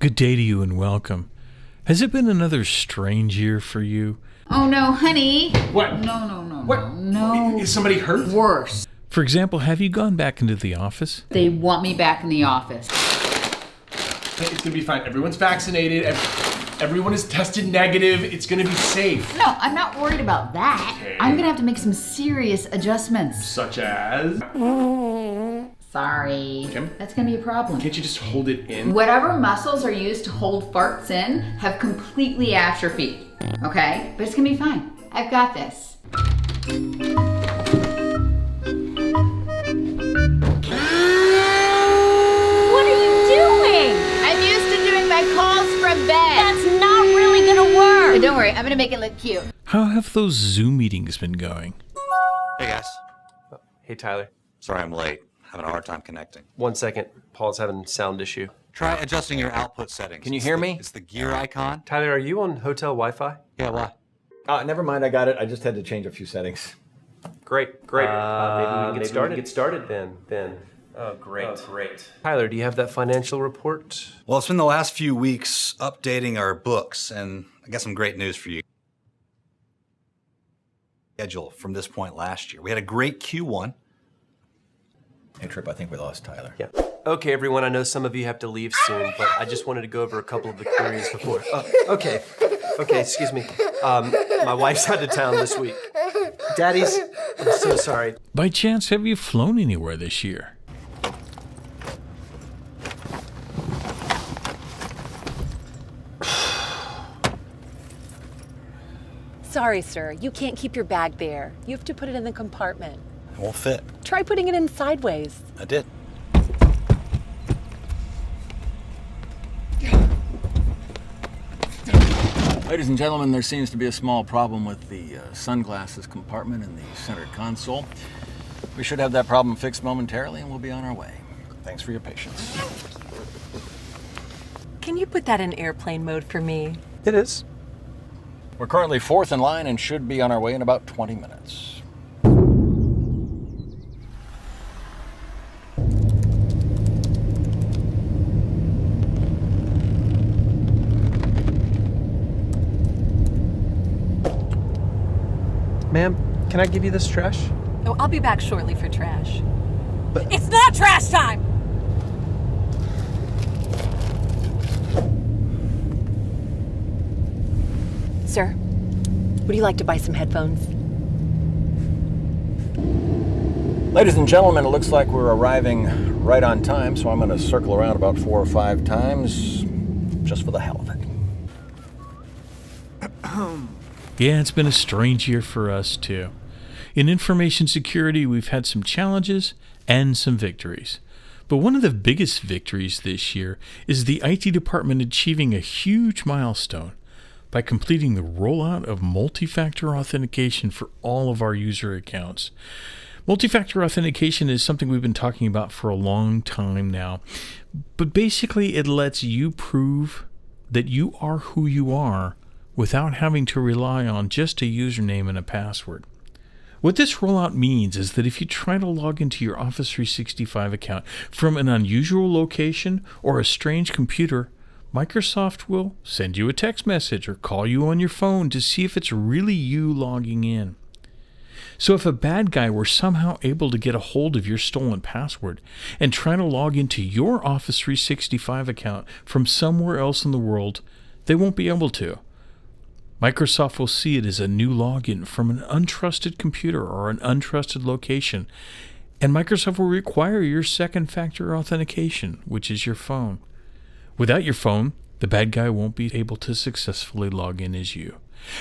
Good day to you and welcome. Has it been another strange year for you? Oh no, honey. What? No. What? No. Is somebody hurt? Worse. For example, have you gone back into the office? They want me back in the office. It's gonna be fine. Everyone's vaccinated. Everyone is tested negative. It's gonna be safe. No, I'm not worried about that. Okay. I'm gonna have to make some serious adjustments. Such as? Sorry. Kim? That's gonna be a problem. Can't you just hold it in? Whatever muscles are used to hold farts in have completely atrophied. Okay? But it's gonna be fine. I've got this. What are you doing? I'm used to doing my calls from bed. That's not really gonna work. Don't worry, I'm gonna make it look cute. How have those Zoom meetings been going? Hey guys. Hey, Tyler. Sorry I'm late. Having a hard time connecting. 1 second. Paul's having a sound issue. Try adjusting your output settings. Can you hear me? It's the gear icon. Tyler, are you on hotel Wi-Fi? Yeah, why? Never mind, I got it. I just had to change a few settings. Great. Maybe we can get started. Then. Oh, great. Tyler, do you have that financial report? Well, it's been the last few weeks updating our books, and I got some great news for you. Schedule from this point last year. We had a great Q1. Hey, Trip, I think we lost Tyler. Yeah. Okay, everyone, I know some of you have to leave soon, but I just wanted to go over a couple of the queries before. Okay, excuse me. My wife's out of town this week. Daddy's, I'm so sorry. By chance, have you flown anywhere this year? Sorry, sir. You can't keep your bag there. You have to put it in the compartment. It won't fit. Try putting it in sideways. I did. Ladies and gentlemen, there seems to be a small problem with the sunglasses compartment in the center console. We should have that problem fixed momentarily, and we'll be on our way. Thanks for your patience. Can you put that in airplane mode for me? It is. We're currently fourth in line and should be on our way in about 20 minutes. Ma'am, can I give you this trash? Oh, I'll be back shortly for trash. But it's not trash time! Sir, would you like to buy some headphones? Ladies and gentlemen, it looks like we're arriving right on time, so I'm going to circle around about 4 or 5 times, just for the hell of it. Yeah, it's been a strange year for us too. In information security, we've had some challenges and some victories. But one of the biggest victories this year is the IT department achieving a huge milestone by completing the rollout of multi-factor authentication for all of our user accounts. Multi-factor authentication is something we've been talking about for a long time now, but basically it lets you prove that you are who you are without having to rely on just a username and a password. What this rollout means is that if you try to log into your Office 365 account from an unusual location or a strange computer, Microsoft will send you a text message or call you on your phone to see if it's really you logging in. So if a bad guy were somehow able to get a hold of your stolen password and try to log into your Office 365 account from somewhere else in the world, they won't be able to. Microsoft will see it as a new login from an untrusted computer or an untrusted location, and Microsoft will require your second-factor authentication, which is your phone. Without your phone, the bad guy won't be able to successfully log in as you.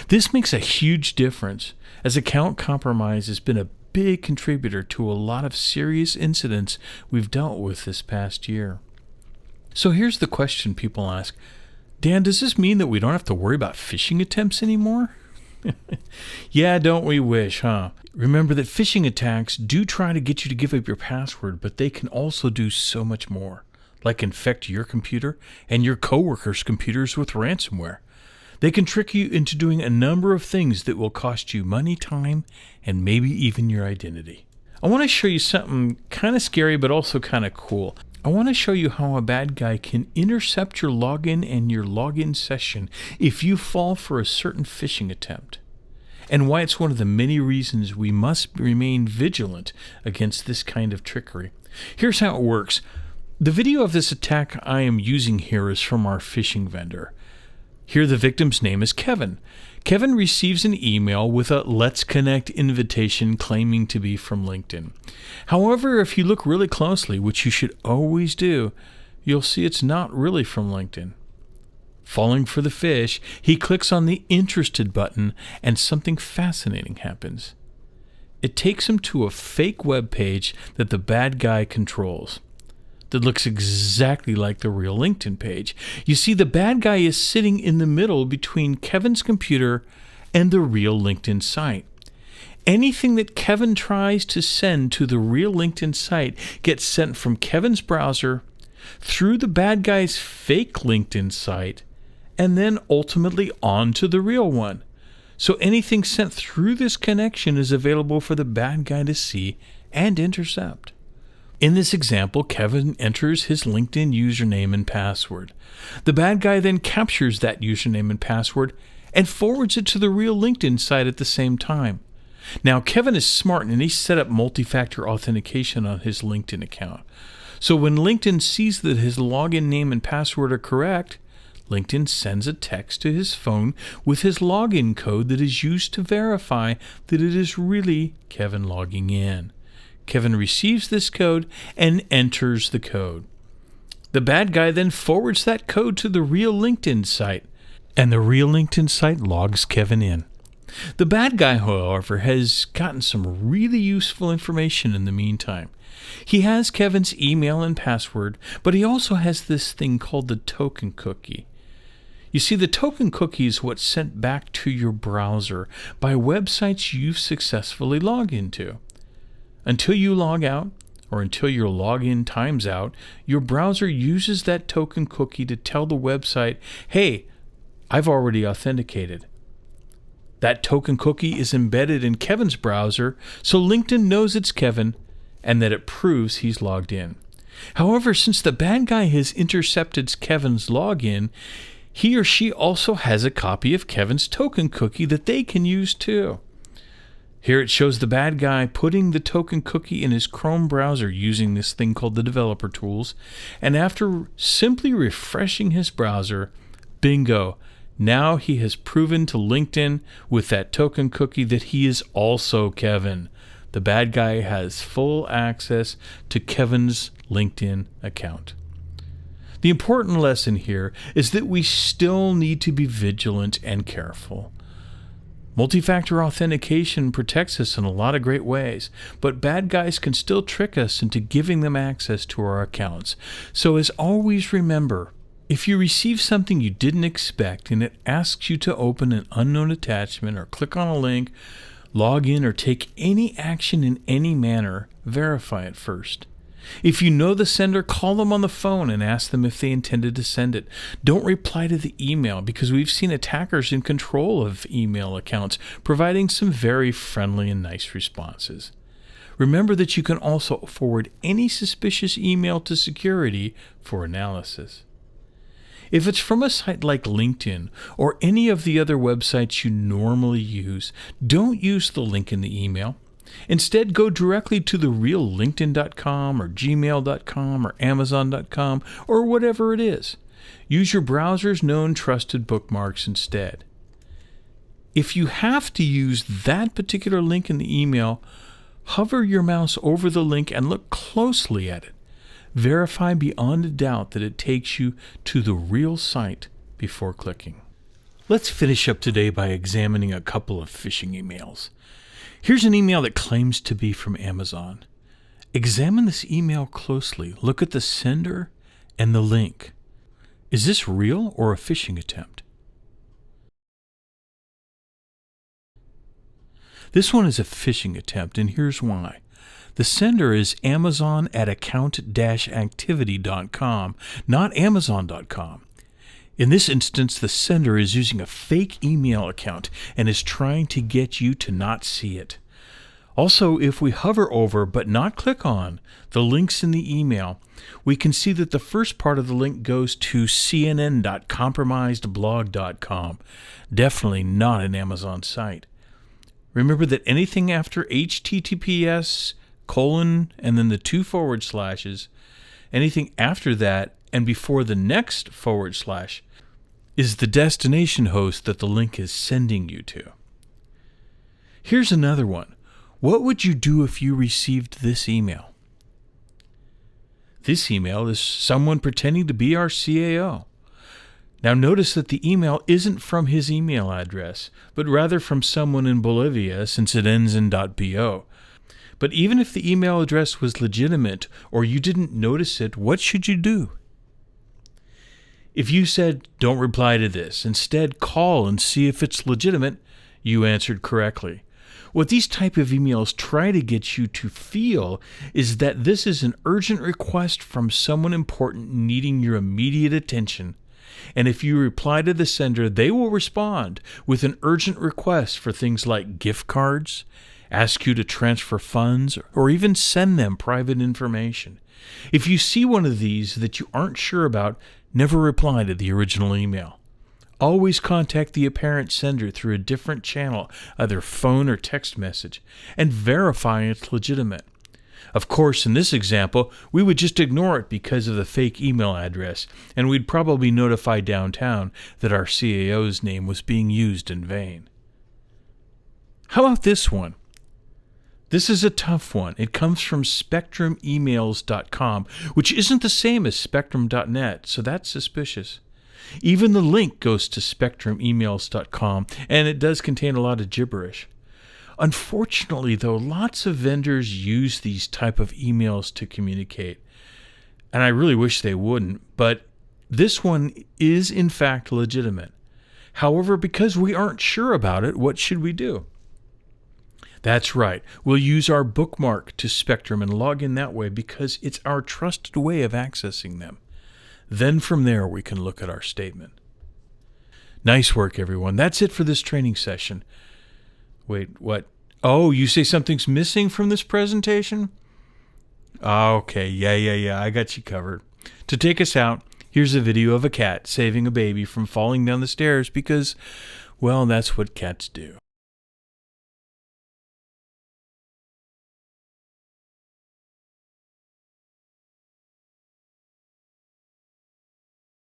This makes a huge difference, as account compromise has been a big contributor to a lot of serious incidents we've dealt with this past year. So here's the question people ask: Dan, does this mean that we don't have to worry about phishing attempts anymore? Yeah, don't we wish, huh? Remember that phishing attacks do try to get you to give up your password, but they can also do so much more, like infect your computer and your coworkers' computers with ransomware. They can trick you into doing a number of things that will cost you money, time, and maybe even your identity. I want to show you something kind of scary but also kind of cool. I want to show you how a bad guy can intercept your login and your login session if you fall for a certain phishing attempt, and why it's one of the many reasons we must remain vigilant against this kind of trickery. Here's how it works. The video of this attack I am using here is from our phishing vendor. Here the victim's name is Kevin. Kevin receives an email with a Let's Connect invitation claiming to be from LinkedIn. However, if you look really closely, which you should always do, you'll see it's not really from LinkedIn. Falling for the fish, he clicks on the Interested button and something fascinating happens. It takes him to a fake web page that the bad guy controls that looks exactly like the real LinkedIn page. You see, the bad guy is sitting in the middle between Kevin's computer and the real LinkedIn site. Anything that Kevin tries to send to the real LinkedIn site gets sent from Kevin's browser through the bad guy's fake LinkedIn site and then ultimately onto the real one. So anything sent through this connection is available for the bad guy to see and intercept. In this example, Kevin enters his LinkedIn username and password. The bad guy then captures that username and password and forwards it to the real LinkedIn site at the same time. Now, Kevin is smart and he set up multi-factor authentication on his LinkedIn account. So when LinkedIn sees that his login name and password are correct, LinkedIn sends a text to his phone with his login code that is used to verify that it is really Kevin logging in. Kevin receives this code and enters the code. The bad guy then forwards that code to the real LinkedIn site, and the real LinkedIn site logs Kevin in. The bad guy, however, has gotten some really useful information in the meantime. He has Kevin's email and password, but he also has this thing called the token cookie. You see, the token cookie is what's sent back to your browser by websites you've successfully logged into. Until you log out, or until your login times out, your browser uses that token cookie to tell the website, hey, I've already authenticated. That token cookie is embedded in Kevin's browser, so LinkedIn knows it's Kevin and that it proves he's logged in. However, since the bad guy has intercepted Kevin's login, he or she also has a copy of Kevin's token cookie that they can use too. Here it shows the bad guy putting the token cookie in his Chrome browser using this thing called the developer tools, and after simply refreshing his browser, bingo, now he has proven to LinkedIn with that token cookie that he is also Kevin. The bad guy has full access to Kevin's LinkedIn account. The important lesson here is that we still need to be vigilant and careful. Multi-factor authentication protects us in a lot of great ways, but bad guys can still trick us into giving them access to our accounts. So as always, remember, if you receive something you didn't expect and it asks you to open an unknown attachment or click on a link, log in or take any action in any manner, verify it first. If you know the sender, call them on the phone and ask them if they intended to send it. Don't reply to the email because we've seen attackers in control of email accounts providing some very friendly and nice responses. Remember that you can also forward any suspicious email to security for analysis. If it's from a site like LinkedIn or any of the other websites you normally use, don't use the link in the email. Instead, go directly to the real LinkedIn.com or gmail.com or amazon.com or whatever it is. Use your browser's known trusted bookmarks instead. If you have to use that particular link in the email, hover your mouse over the link and look closely at it. Verify beyond a doubt that it takes you to the real site before clicking. Let's finish up today by examining a couple of phishing emails. Here's an email that claims to be from Amazon. Examine this email closely. Look at the sender and the link. Is this real or a phishing attempt? This one is a phishing attempt, and here's why. The sender is Amazon at account-activity.com, not Amazon.com. In this instance, the sender is using a fake email account and is trying to get you to not see it. Also, if we hover over but not click on the links in the email, we can see that the first part of the link goes to cnn.compromisedblog.com. Definitely not an Amazon site. Remember that anything after https : and then the 2 forward slashes, anything after that and before the next / is the destination host that the link is sending you to. Here's another one. What would you do if you received this email? This email is someone pretending to be our CAO. Now notice that the email isn't from his email address, but rather from someone in Bolivia since it ends in .bo. But even if the email address was legitimate or you didn't notice it, what should you do? If you said, "Don't reply to this, instead call and see if it's legitimate," you answered correctly. What these type of emails try to get you to feel is that this is an urgent request from someone important needing your immediate attention. And if you reply to the sender, they will respond with an urgent request for things like gift cards, ask you to transfer funds, or even send them private information. If you see one of these that you aren't sure about, never reply to the original email. Always contact the apparent sender through a different channel, either phone or text message, and verify it's legitimate. Of course, in this example, we would just ignore it because of the fake email address, and we'd probably notify downtown that our CAO's name was being used in vain. How about this one? This is a tough one. It comes from spectrumemails.com, which isn't the same as spectrum.net, so that's suspicious. Even the link goes to spectrumemails.com, and it does contain a lot of gibberish. Unfortunately, though, lots of vendors use these type of emails to communicate, and I really wish they wouldn't, but this one is in fact legitimate. However, because we aren't sure about it, what should we do? That's right. We'll use our bookmark to Spectrum and log in that way because it's our trusted way of accessing them. Then from there, we can look at our statement. Nice work, everyone. That's it for this training session. Wait, what? Oh, you say something's missing from this presentation? Okay, yeah, I got you covered. To take us out, here's a video of a cat saving a baby from falling down the stairs because, well, that's what cats do.